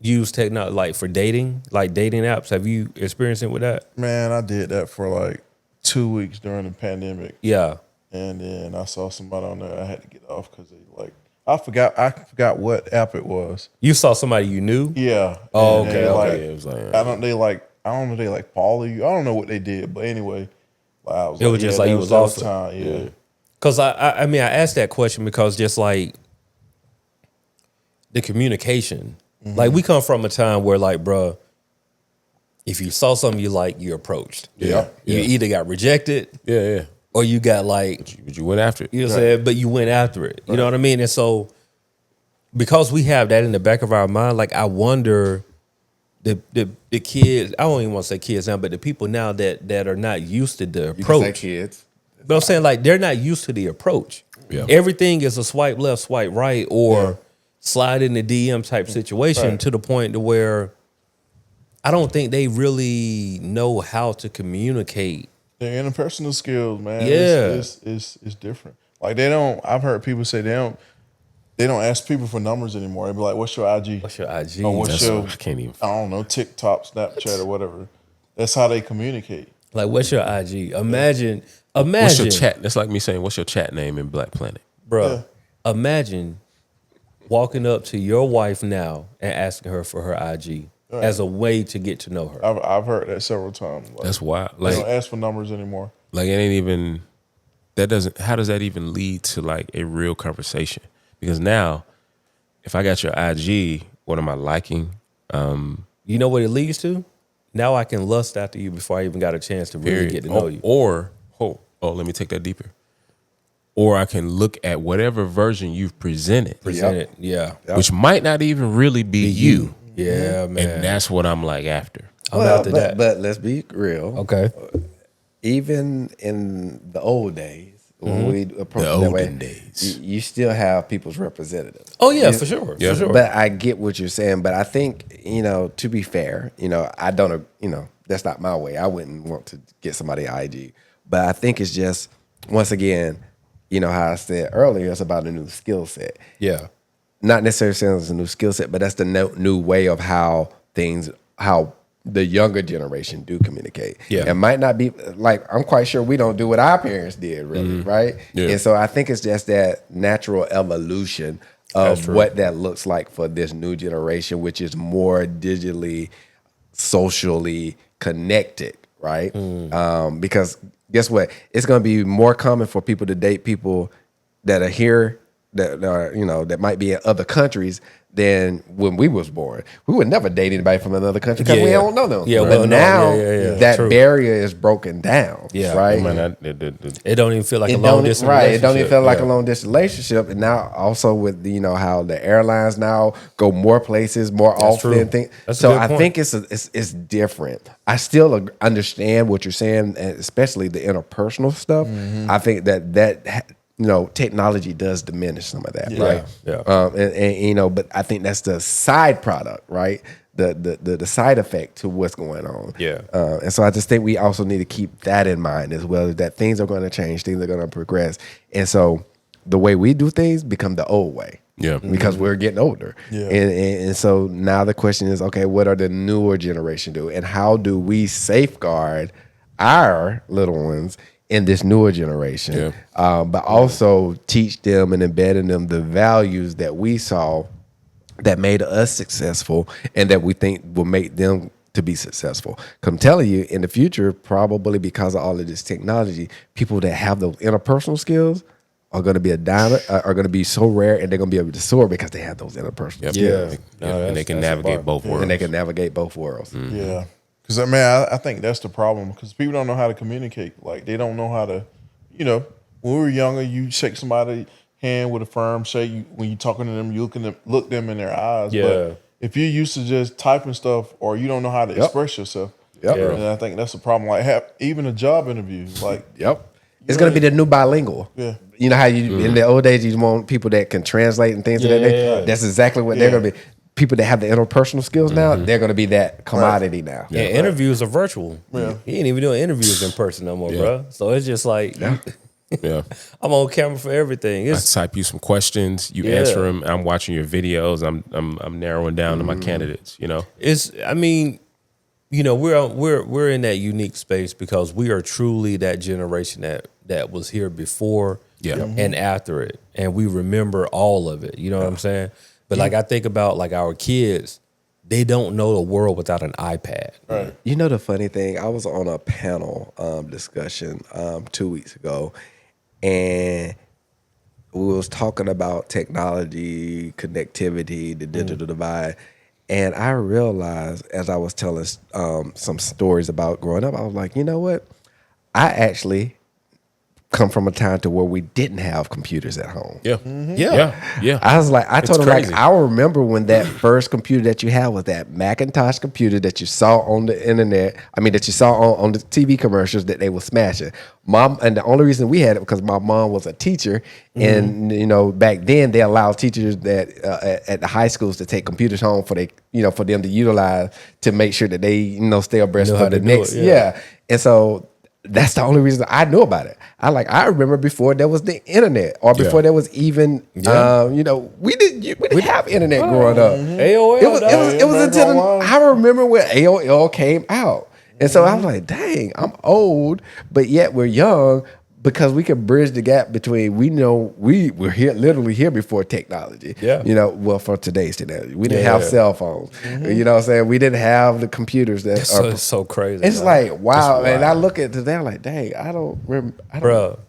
used technology like for dating, like dating apps? Have you experienced it with that? Man, I did that for like 2 weeks during the pandemic, Yeah. and then I saw somebody on there. I had to get off because they I forgot what app it was. You saw somebody you knew? Yeah. Oh, And okay, they, okay. It was like, I don't know they like follow you. I don't know what they did, but anyway, I was It was just like that you was lost. time. Yeah. Because I mean, I asked that question because just like the communication, like we come from a time where like, bruh, if you saw something you like, you approached. Yeah. You either got rejected yeah. or you got like, But you went after it. you know what I'm saying? But you went after it. You know what I mean? And so because we have that in the back of our mind, like I wonder the kids, I don't even want to say kids now, but the people now that are not used to the You can approach. say kids. But I'm saying like they're not used to the approach. Yeah. Everything is a swipe left, swipe right, or slide in the DM type situation Right. to the point to where I don't think they really know how to communicate. Their interpersonal skills, man. Yeah. It's different. Like I've heard people say they don't ask people for numbers anymore. They be like, "What's your IG? What's your IG? Or what's That's your I can't even. I don't know, TikTok, Snapchat, or whatever." That's how they communicate. Like, what's your IG? Imagine, What's your chat? That's like me saying, "What's your chat name in Black Planet?" bro. Imagine walking up to your wife now and asking her for her IG as a way to get to know her. I've heard that several times. Like, That's wild. they don't Like ask for numbers anymore. it ain't even. That doesn't. How does that even lead to like a real conversation? Because now, if I got your IG, what am I liking? You know what it leads to? Now I can lust after you before I even got a chance to really Period. get to know you. Or let me take that deeper. Or I can look at whatever version you've presented, Present it. Yeah. which might not even really be you. Yeah, man. And that's what I'm like after. I'm after that. But let's be real. Okay. Even in the old days, when we approach The it that way, olden days. you still have people's representatives. Oh yeah, for sure. Yeah. For sure. But I get what you're saying. But I think, to be fair, I don't, that's not my way. I wouldn't want to get somebody IG. But I think it's just, once again, how I said earlier, it's about a new skill set. yeah. Not necessarily saying it's a new skill set, but that's the new way of how the younger generation do communicate. Yeah. It might not be like, I'm quite sure we don't do what our parents did, really, right? Yeah. And so I think it's just that natural evolution of what that looks like for this new generation, which is more digitally, socially connected, right? Because guess what? It's going to be more common for people to date people that are here, that are, that might be in other countries than when we was born. We would never date anybody from another country because we Yeah. don't know them. Yeah, we but don't know. now Yeah. that True. barrier is broken down. Yeah. Right. Man, It don't even feel like a It long don't, distance right. It don't even relationship. feel like Yeah. a long distance relationship. And now also with how the airlines now go more places more often. true. Things. That's a So good I point. think it's different. I still understand what you're saying, and especially the interpersonal stuff. I think that technology does diminish some of that, right? Yeah. And but I think that's the side product, right? the side effect to what's going on. Yeah. And so I just think we also need to keep that in mind as well, that things are going to change, things are going to progress. And so the way we do things become the old way. Yeah. Because we're getting older. Yeah. And so now the question is, okay, what are the newer generation do? And how do we safeguard our little ones in this newer generation? But also teach them and embed in them the values that we saw that made us successful and that we think will make them to be successful. 'Cause I'm telling you, in the future, probably because of all of this technology, people that have those interpersonal skills are going to be are going to be so rare, and they're going to be able to soar because they have those interpersonal Yep. skills. No, and they can that's navigate smart. both worlds. And they can navigate both worlds. Yeah, because I mean, I think that's the problem because people don't know how to communicate. Like they don't know how to, when we were younger, you shake somebody's hand with a firm shake. When you're talking to them, you look them in their eyes. Yeah. But if you're used to just typing stuff or you don't know how to express yourself, Yep. Yeah. and I think that's the problem. Like even a job interview, like Yep. It's going to be the new bilingual. Yeah. You know how you in the old days you want people that can translate and things of that Yeah. nature? That's exactly what they're Yeah. going to be. People that have the interpersonal skills now, they're going to be that commodity now. Yeah, interviews are virtual. Yeah. He ain't even doing interviews in person no more, bro. So it's just like Yeah. I'm on camera for everything. I It's type you some questions, you Yeah. answer them. I'm watching your videos. I'm narrowing down to my candidates. it's I mean, we're in that unique space because we are truly that generation that was here before and after it, and we remember all of it. You know what I'm saying? But like I think about like our kids, they don't know the world without an iPad. right. You know the funny thing, I was on a panel discussion 2 weeks ago, and we was talking about technology, connectivity, the digital divide, and I realized as I was telling some stories about growing up, I was like, you know what? I actually come from a time to where we didn't have computers at home. Yeah. Yeah. Yeah. I was like, I told him, crazy. like, I remember when that first computer that you had was that Macintosh computer that you saw on the internet. I mean, that you saw on the TV commercials that they were smashing. And the only reason we had it because my mom was a teacher, and back then they allowed teachers that at the high schools to take computers home for for them to utilize to make sure that they stay abreast Know for how the to do next it, yeah. And so that's the only reason I knew about it. I remember before there was the internet, or before there was even we didn't have internet growing up. AOL. It was back until online. I remember when AOL came out, and so I was like, dang, I'm old, but yet we're young because we can bridge the gap between we're here literally here before technology. Yeah. Well, for today's technology, we didn't have cell phones. You know what I'm saying? We didn't have the computers that It's are so crazy. it's dog. like, wow. It's And I wild. look at today, I'm like, dang, I don't remember. Bro,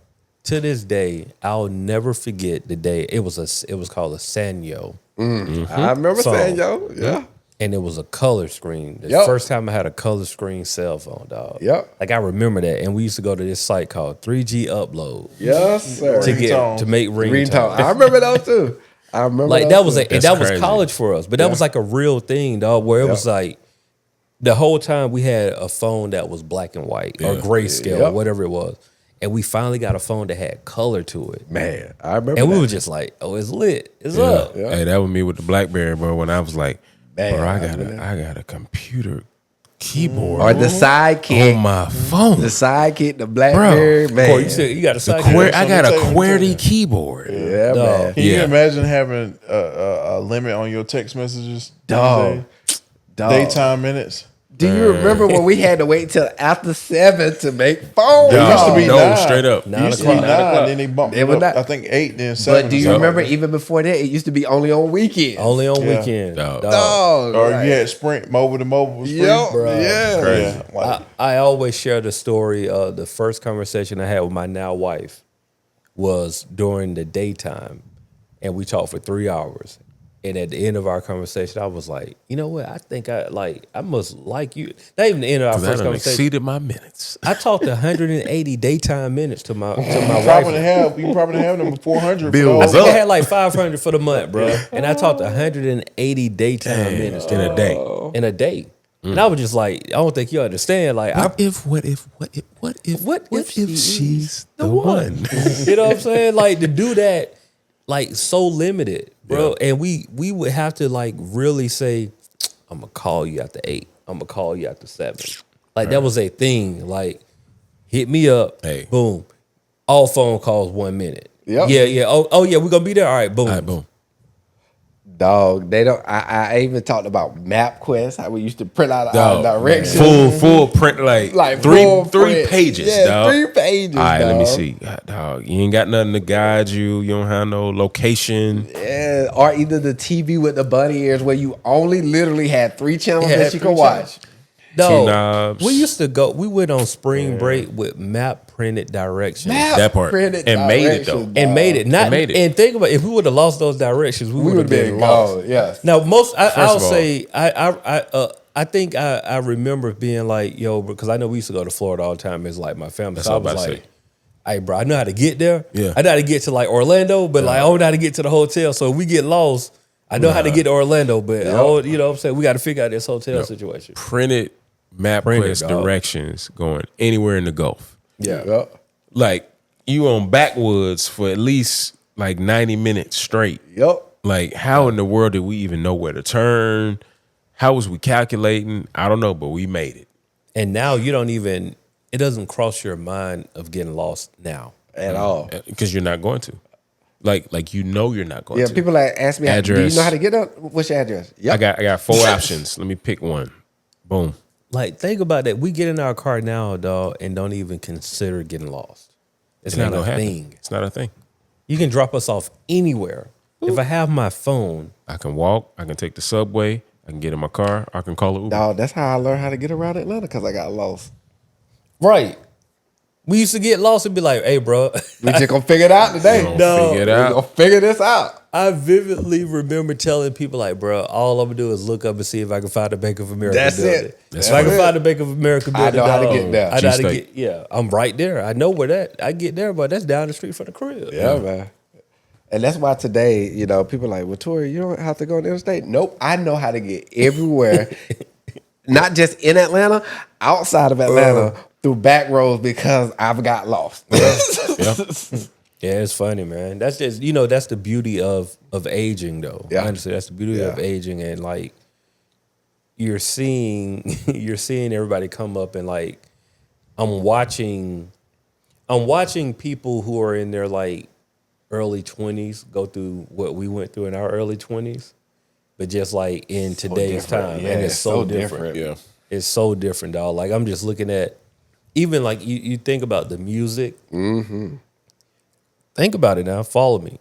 to this day, I'll never forget the day it was called a Sanyo, I remember So- saying, yeah. and it was a color screen. The Yep. first time I had a color screen cell phone, dog. Yep. Like I remember that, and we used to go to this site called 3G Upload Yes, sir. to make Ringtone. ringtones. I remember those too. I remember Like those that was too. and That's that was crazy. college for us, but that was like a real thing, dog. Where it was like the whole time we had a phone that was black and white or grayscale or Yep. whatever it was, and we finally got a phone that had color to it, Man, I remember and we that. were just like, "Oh, it's lit, it's up." Yeah. Hey, that was me with the BlackBerry, bro. When I was like, Man, bro, I I got a computer keyboard Or the sidekick. on my phone. The sidekick, the BlackBerry, man. Corey, you got a side. I got a Let me tell you. QWERTY keyboard. Yeah, Dog. man. Can you Yeah. imagine having a limit on your text messages? Dog. Dog. Daytime minutes. Do you remember when we had to wait till after 7 to make phone It used to be No, 9. straight up. It used to be 9, then they bumped It it was up, not- I think 8, then 7. But do or you something remember like that. even before that, it used to be only on weekends? Only on Yeah. weekend. Dog. Dog. Or like- you had Sprint, mobile to mobile was free. Yep, Bro. yeah. Crazy. Yeah, like, I always share the story of the first conversation I had with my now wife was during the daytime, and we talked for 3 hours. And at the end of our conversation, I was like, you know what? I think I must like you. Not even the end of our That first done conversation. exceeded my minutes. I talked 180 daytime minutes to my you wife. probably have them 400 Bills I for think those. I had like 500 for the month, bro. And I talked 180 daytime minutes in a day. in a day. And I was just like, I don't think you understand. Like, What if she's the one? You know what I'm saying? Like to do that, like so limited, bro. And we would have to like really say, I'm gonna call you after 8. I'm gonna call you after 7. Like that was a thing. Like hit me up. Hey. Boom. All phone calls 1 minute. Yep. Yeah. Oh yeah, we're gonna be there. All right, boom. All right, boom. Dog, they don't. I even talked about MapQuest. How we used to print out Dog, our directions. full print, like full three print. pages, Yeah, dog. 3 pages. All right, let me dog. see, dog. You ain't got nothing to guide you. You don't have no location. Yeah, or either the TV with the bunny ears, where you only literally had 3 channels Yeah, that you 3 could watch. No, Two knobs. we used to go. We went on spring break with map printed directions. That part. Printed And made it, though. directions, And dog. made it. Not made it. And think about it, if we would have lost those directions, we would have been lost. gone. Yes. Now, I'll of all- say I think I remember being like, yo, because I know we used to go to Florida all the time. It's like my family. That's So I what I was was about like, to hey, bro, I know how to get there. Yeah. I know how to get to like Orlando, but like I don't know how to get to the hotel. So if we get lost, I know how to get to Orlando, but you know what I'm saying? We got to figure out this hotel situation. Printed Printed, MapQuest dog. directions going anywhere in the Gulf. Yeah. Yep. Like you on backwoods for at least like 90 minutes straight. Yep. Like how in the world did we even know where to turn? How was we calculating? I don't know, but we made it. And now you don't even, it doesn't cross your mind of getting lost now. At all. Because you're not going to. Like you know you're not going Yeah, to. people like ask me, do you Address. know how to get up? What's your address? Yep. I got 4 options. Let me pick one. Boom. Like, think about that. We get in our car now, dog, and don't even consider getting lost. It's It ain't not a gonna happen. thing. It's not a thing. You can drop us off anywhere. If I have my phone, I can walk. I can take the subway. I can get in my car. I can call an Uber. Dog, that's how I learned how to get around Atlanta, because I got lost. right? We used to get lost and be like, "Hey, bro." We just gonna figure it out today. Gonna No. figure it We out. gonna figure this out. I vividly remember telling people like, "Bro, all I'm gonna do is look up and see if I can find the Bank of America That's building. it. If I can it. find the Bank of America building, know how to dog, get there. I know how to G-State. get. Yeah, I'm right there. I know where that. I get there, but that's down the street from the crib. Yeah, man. And that's why today, you know, people are like, well, Tori, you don't have to go on the interstate. Nope. I know how to get everywhere. Not just in Atlanta, outside of Atlanta, through back roads, because I've got lost. Yeah, it's funny, man. That's just that's the beauty of aging, though. Yeah. Honestly, that's the beauty of Yeah. aging, and like you're seeing everybody come up, and like I'm watching people who are in their like early 20s go through what we went through in our early 20s, but just like in today's different. time, Yeah, and it's so different. different. It's so different, dog. Like I'm just looking at even like you think about the music. Mm-hmm. Think about it now. Follow me.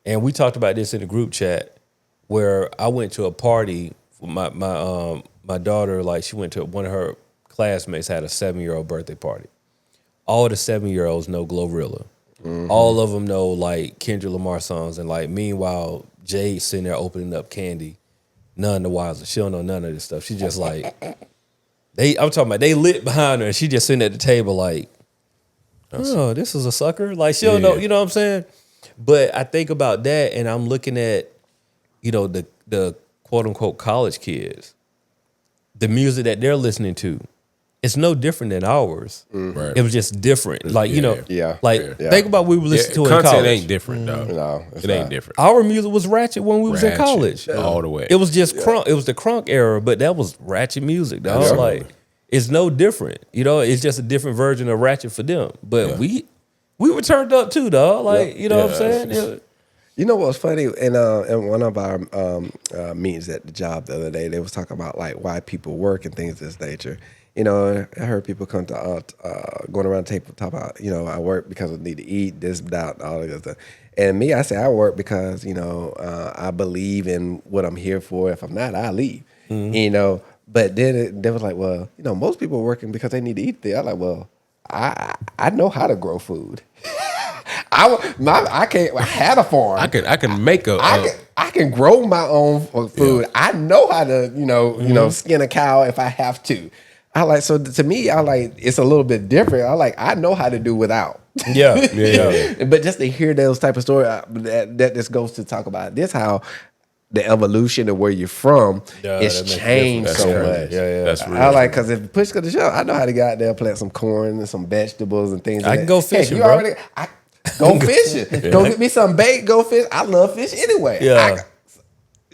And we talked about this in the group chat where I went to a party. My daughter, like she went to one of her classmates had a 7-year-old birthday party. All the 7-year-olds know Glorilla. Mm-hmm. All of them know like Kendrick Lamar songs. And like meanwhile, Jade sitting there opening up candy. None the wiser. She don't know none of this stuff. She just like I'm talking about they lit behind her and she just sitting at the table like, oh, this is a sucker. Like she don't know, you know what I'm saying? But I think about that and I'm looking at, the quote unquote college kids, the music that they're listening to. It's no different than ours. Right. It was just different. Like, Yeah. think about what we were listening to in content college. ain't different, dog. No, it's It ain't not. different. Our music was ratchet when we was in Ratchet, college. all the way. It was just crunk. It was the crunk era, but that was ratchet music, dog. Absolutely. Like it's no different. It's just a different version of ratchet for them. But we were turned up too, dog. Like, you know what I'm saying? Yeah. You know what's funny? In one of our meetings at the job the other day, they was talking about like why people work and things of this nature. I heard people come to going around the table talk about, I work because I need to eat, this, that, all that stuff. And me, I say I work because, I believe in what I'm here for. If I'm not, I leave. Mm-hmm. But then they was like, well, most people are working because they need to eat there. I'm like, well, I know how to grow food. I had a farm. I can make I can grow my own food. Yeah. I know how to, skin a cow if I have to. So to me, it's a little bit different. I know how to do without. Yeah. But just to hear those type of stories, that this goes to talk about this, how the evolution of where you're from is changed so much. Yeah. That's real. Because if push comes to shove, I know how to go out there and plant some corn and some vegetables and things. I can go fishing, you bro. already go fishing. Go get me some bait. Go fish. I love fish anyway. Yeah.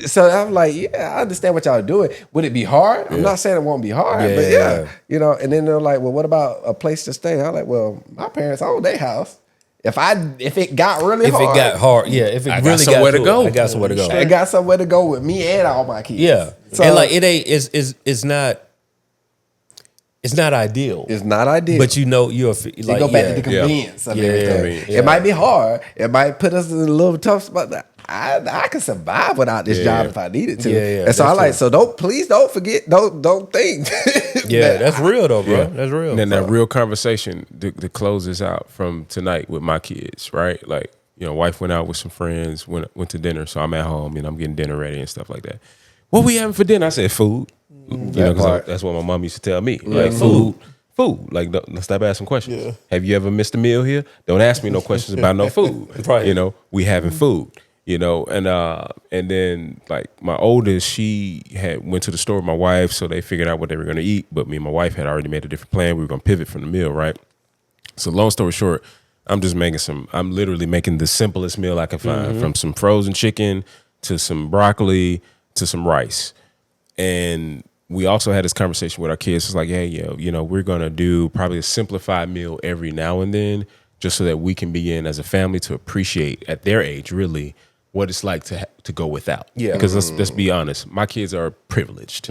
So I'm like, yeah, I understand what y'all are doing. Would it be hard? I'm not saying it won't be hard, Yeah, but yeah. you know. And then they're like, well, what about a place to stay? I'm like, well, my parents own their house. If it got really If hard, it got hard, yeah. If it I got really somewhere got to go. I got somewhere to go. I got somewhere to go with me and all my kids. Yeah, So and like it ain't. It's not. It's not ideal. it's not ideal. But you know, you're like you go back to the Yeah. convenience of Yeah, everything. yeah. It might be hard. It might put us in a little tough spot. But I can survive without this job if I needed to. Yeah, yeah, and so I that's like. true. So please don't forget. Don't think. Yeah, that's real though, bro. Yeah. That's real. And then that real conversation to close this out from tonight with my kids, right? Like, you know, wife went out with some friends, went to dinner, so I'm at home and I'm getting dinner ready and stuff like that. What we having for dinner? I said food. You know, because that's what my mom used to tell me. Like food. Like, let's stop asking questions. Yeah. Have you ever missed a meal here? Don't ask me no questions about no food. Right. You know, we having food. You know, and then like my oldest, she had went to the store with my wife, so they figured out what they were going to eat. But me and my wife had already made a different plan. We were going to pivot from the meal, right? So long story short, I'm literally making the simplest meal I can find, from some frozen chicken to some broccoli to some rice. And we also had this conversation with our kids. It's like, hey, you know, we're going to do probably a simplified meal every now and then, just so that we can begin as a family to appreciate at their age, really, what it's like to go without. Yeah. Because let's be honest, my kids are privileged.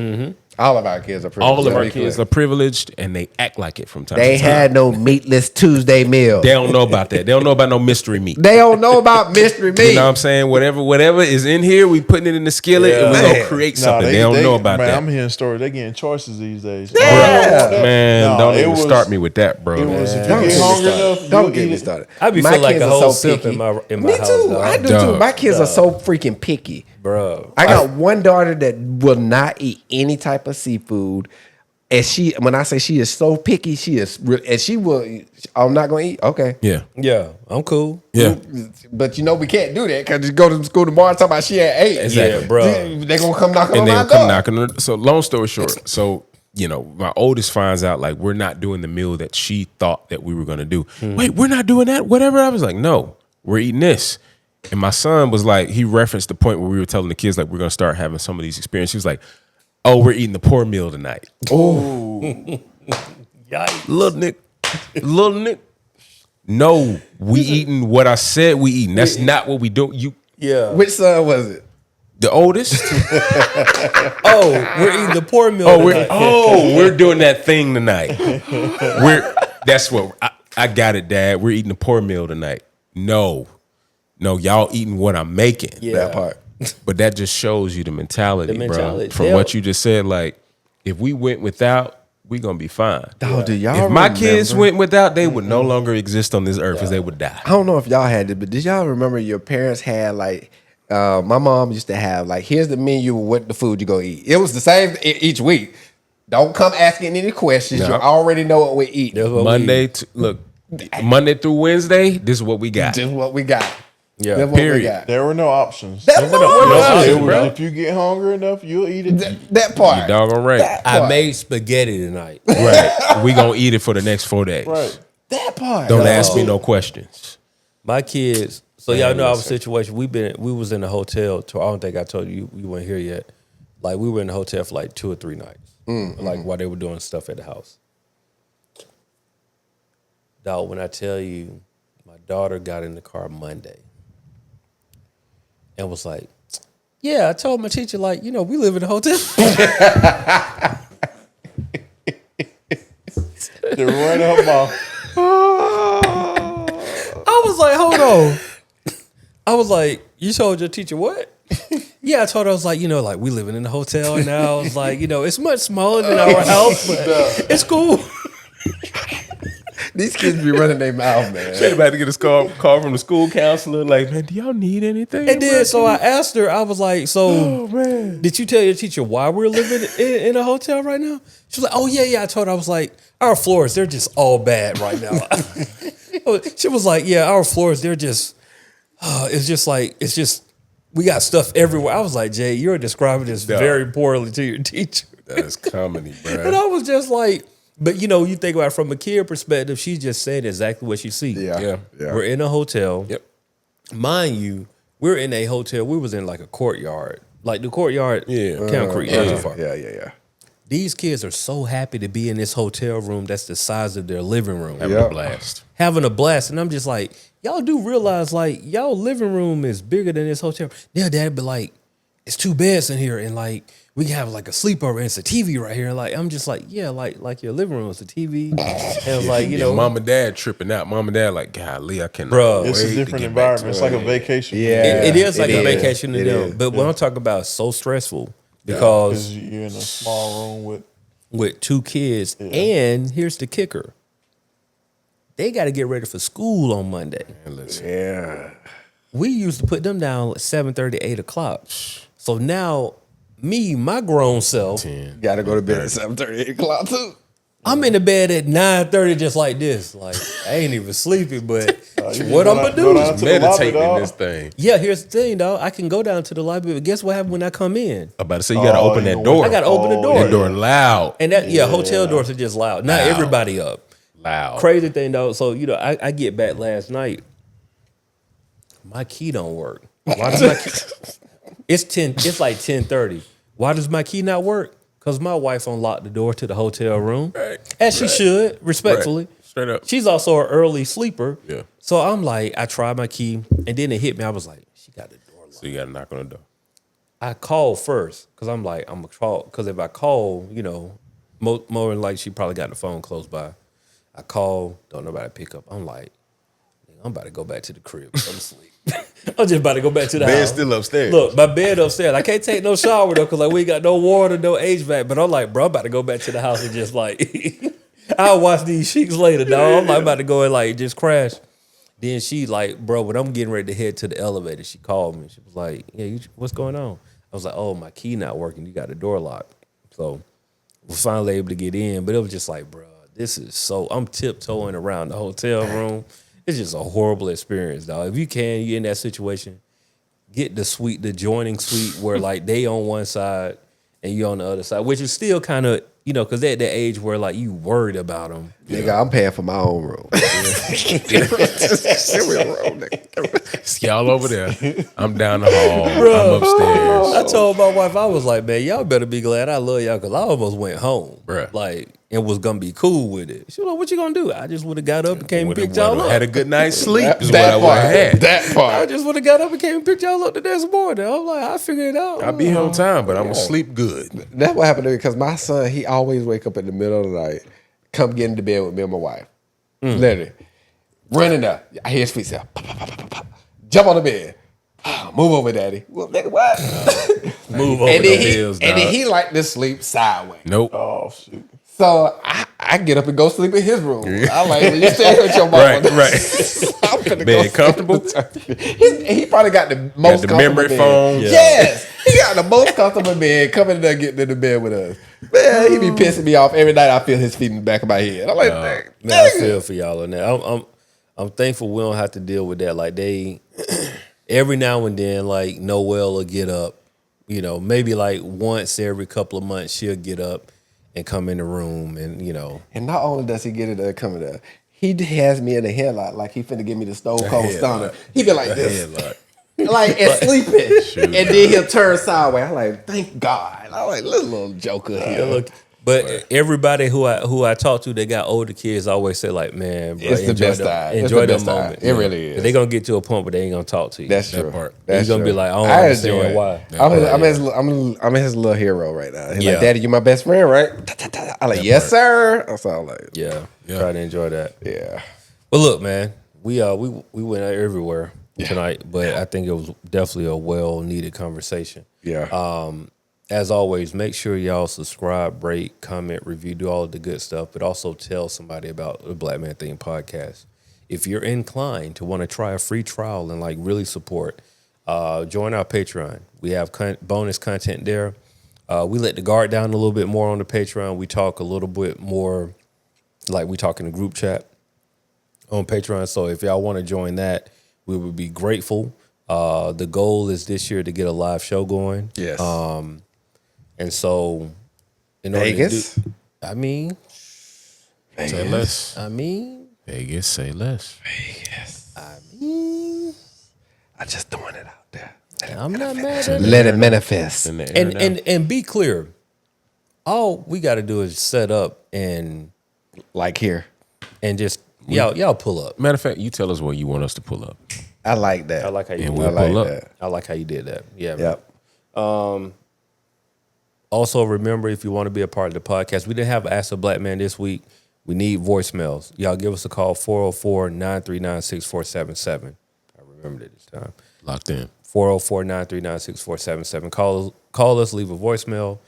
All of our kids are privileged. All of our Let's be kids clear. are privileged, and they act like it from time They to time. had no meatless Tuesday meal. They don't know about that. They don't know about no mystery meat. They don't know about mystery meat. You know what I'm saying? Whatever is in here, we putting it in the skillet, and we're Man. gonna create something. They don't know about man, that. I'm hearing stories. They getting choices these days. Yeah. Man, No, don't it even was- start me with that, bro. It was if you Don't get get me hungry started. enough, Don't you'll get eat me it. started. I be My feel like kids a are whole so sip picky. in my Me house. too. dog. I do Dog. too. My kids are so freaking picky. Bro. I got one daughter that will not eat any type of seafood. And when I say she is so picky, and she will, I'm not going to eat. Okay. Yeah, Yeah, I'm cool. yeah. But you know, we can't do that because you go to school tomorrow and talk about she at 8. Exactly. Yeah, bro. They're going to come knocking And on they my will come door. knocking on the. So long story short, so you know, my oldest finds out like we're not doing the meal that she thought that we were gonna do. Wait, we're not doing that. Whatever. I was like, no, we're eating this. And my son was like, he referenced the point where we were telling the kids like we're gonna start having some of these experiences. He was like, oh, we're eating the poor meal tonight. Yikes. Little Nick. No, we eating what I said we eating. That's not what we do. You, Yeah. Which son was it? the oldest. Oh, we're eating the poor meal. tonight. We're doing that thing tonight. That's what I got it, Dad. We're eating the poor meal tonight. No, y'all eating what I'm making. Yeah. That part. But that just shows you the mentality, The mentality. bro. From what you just said, like if we went without, we gonna be fine. Oh, do y'all If my remember? kids went without, they would no longer exist on this earth because they would die. I don't know if y'all had it, but did y'all remember your parents had like, my mom used to have like, here's the menu of what the food you go eat. It was the same each week. Don't come asking any questions. No. You already know what we eat. That's what we Monday through Wednesday, this is what we got. Just what we got. Yeah. That's what we Period. got. There were no options. That's no what options, It was, bro. if you get hungry enough, you'll eat it. that part. You doggone right. That I part. made spaghetti tonight. Right. We gonna eat it for the next 4 days. Right. That part. Don't ask me no questions. My kids. So y'all know our listen. situation. We was in a hotel. I don't think I told you weren't here yet. Like we were in the hotel for like 2 or 3 nights. Like while they were doing stuff at the house. Dog, when I tell you, my daughter got in the car Monday and was like, "Yeah, I told my teacher, like, you know, we live in a hotel." They ran her mouth. I was like, hold on. I was like, you told your teacher what? Yeah, I told her, I was like, you know, like we living in a hotel now. I was like, you know, it's much smaller than our house, but it's cool. These kids be running their mouth, man. They about to get a call from the school counselor, like, man, do y'all need anything? And then so I asked her, I was like, so did you tell your teacher why we're living in a hotel right now? She was like, oh yeah. I told her, I was like, our floors, they're just all bad right now. She was like, yeah, our floors, they're just, it's just, we got stuff everywhere. I was like, Jay, you're describing this very poorly to your teacher. That's comedy, And bro. I was just like, but you know, you think about it from a kid perspective, she's just saying exactly what she sees. Yeah. We're in a hotel. Yep. Mind you, we're in a hotel. We was in like a courtyard like the courtyard, Camp Creek, not too far. Yeah. These kids are so happy to be in this hotel room that's the size of their living room. Having a blast. Having a blast. And I'm just like, y'all do realize, like, y'all living room is bigger than this hotel. Yeah, Dad, but like, it's 2 beds in here, and like, we can have like a sleepover, and it's a TV right here. And like, I'm just like, yeah, like your living room is a TV. And like, you know, Mom and Dad tripping out. Mom and Dad like, golly, I cannot. Bruh. It's a wait to different get back to environment. It's like a vacation. Yeah. it is like It a is. vacation to It them. is. But what I'm talking about is so stressful Because because you're in a small room with 2 kids, and here's the kicker. They got to get ready for school on Monday. And listen, Yeah. We used to put them down at 7:30, 8 o'clock. So now, me, my grown self, Got to go to bed at 7:30, 8 o'clock too. I'm in the bed at 9:30 just like this. Like, I ain't even sleepy, but what I'm going to go do? down to the lobby, meditating in dog. this thing. Yeah, here's the thing, dog. I can go down to the library, but guess what happened when I come in? I'm about to say, you got to open you that know door. what? I got to open the door. That door loud. And that, hotel doors are just loud. Not everybody up. Loud. Crazy thing, though. So, you know, I get back last night. My key don't work. Why does my key? It's like 10:30. Why does my key not work? Because my wife unlocked the door to the hotel room. Right. As she should, respectfully. Right. Straight up. She's also an early sleeper. Yeah. So I'm like, I tried my key, and then it hit me. I was like, she got the door locked. So you got to knock on the door. I called first because I'm like, I'm going to call. Because if I call, you know, more than likely she probably got the phone close by. I call, don't nobody pick up. I'm like, I'm about to go back to the crib. I'm asleep. I'm just about to go back to the Bed's house. still upstairs. Look, my bed upstairs. I can't take no shower though because like we ain't got no water, no HVAC. But I'm like, bro, I'm about to go back to the house and just like, I'll watch these sheets later, dog. I'm like about to go and like just crash. Then she like, bro, when I'm getting ready to head to the elevator, she called me. She was like, yeah, what's going on? I was like, oh, my key not working. You got the door locked. So we're finally able to get in. But it was just like, bro, this is so, I'm tiptoeing around the hotel room. It's just a horrible experience, dog. If you can, you're in that situation, get the suite, the adjoining suite where like they on one side and you on the other side, which is still kind of, you know, because they're at that age where like you worried about them. Nigga, I'm paying for my own room. It's y'all over there. I'm down the hall. I'm upstairs. I told my wife, I was like, man, y'all better be glad I love y'all because I almost went home. Bruh. Like, and was going to be cool with it. She was like, what you going to do? I just would have got up and came and picked y'all up. Had a good night's sleep is what That I would part. have had. That I part. just would have got up and came and picked y'all up the next morning. I'm like, I figured it out. I'll be here on time, but I'm going to sleep good. That's what happened to me because my son, he always wake up in the middle of the night, come get into bed with me and my wife. Literally. Running up. I hear his feet say, pop, pop, pop, pop, pop. Jump on the bed. Move over, daddy. Well, nigga, what? Move over and the then, he, bills, and then dog. he like to sleep sideways. Nope. Oh shoot. So I get up and go sleep in his room. I like, you stay here with your mama. Right. I'm finna Bed sleep comfortable? with the- he probably got the most the comfortable memory bed. foam? Yeah. Yes. He got the most comfortable bed coming there getting in the bed with us. Man, he be pissing me off every night. I feel his feet in the back of my head. I'm like, dang. Man, I feel for y'all on that. I'm thankful we don't have to deal with that. Like they, every now and then, like Noelle will get up. You know, maybe like once every couple of months she'll get up and come in the room, and you know, And not only does he get it there coming there, he has me in the headlock like he finna give me the Stone Cold Stunner. He be like this. Like and sleeping, and then he'll turn sideways. I'm like, thank God. I'm like, little joker here. look. But everybody who I talk to, they got older kids, always say like, man, bro, It's the enjoy best them- time. It's Enjoy the them best time. moments. It really is. They gonna get to a point where they ain't gonna talk to you. That's That true. part. That's You're gonna be true. like, I don't enjoy understand it. why. I'm his little hero right now. He's Yeah. like, Daddy, you my best friend, right? I'm like, yes, sir. I sound like, Yeah, try to enjoy that. yeah. Well, look, man, we went out everywhere tonight, but I think it was definitely a well needed conversation. Yeah. As always, make sure y'all subscribe, rate, comment, review, do all of the good stuff, but also tell somebody about the Black Man Thing podcast. If you're inclined to want to try a free trial and like really support, join our Patreon. We have bonus content there. We let the guard down a little bit more on the Patreon. We talk a little bit more like we talk in the group chat on Patreon. So if y'all want to join that, we would be grateful. The goal is this year to get a live show going. Yes. And so, in order Vegas? to do, I mean, Say less. Vegas, say less. Vegas. I mean, I just throwing it out there. I'm not mad at it. Let it manifest. In the air now. And be clear. All we got to do is set up and Like here. just y'all pull up. Matter of fact, you tell us where you want us to pull up. I like that. I like how you And did we'll that. pull up. that. I like how you did that. Yeah. Man. Yep. Also, remember, if you want to be a part of the podcast, we didn't have Ask a Black Man this week. We need voicemails. Y'all give us a call, 404-939-6477. I remembered it this time. Locked in. 404-939-6477. Call us, leave a voicemail.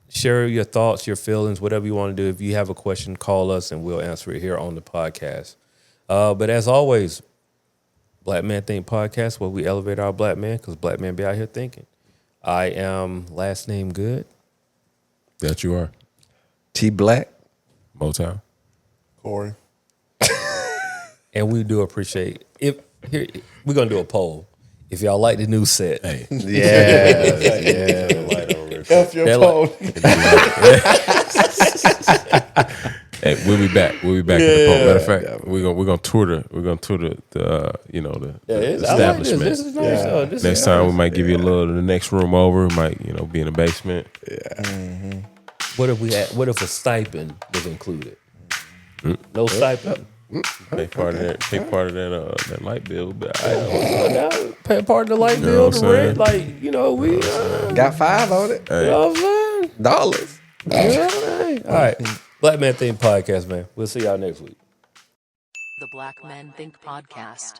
Share your thoughts, your feelings, whatever you want to do. If you have a question, call us and we'll answer it here on the podcast. But as always, Black Man Think Podcast, where we elevate our black man because black men be out here thinking. I am last name good. That you are. T Black. Motown. Corey. And we do appreciate we're gonna do a poll. If y'all like the new set, Hey. Yeah. yeah. F your They're phone. Hey, we'll be back. We'll be back at the poll. Matter of fact, we're gonna tour the establishment. This is nice. Yeah. This Next is time nice. we might give you a little the next room over. We might be in the basement. What if a stipend was included? No stipend. Pay part of that light bill. But Pay part of the light know bill, what the I'm rent. saying? Like, we Got 5 on it. you know what I'm saying? Dollars. You know what I'm saying? All right. Black Man Think Podcast, man. We'll see y'all next week. The Black Men Think Podcast.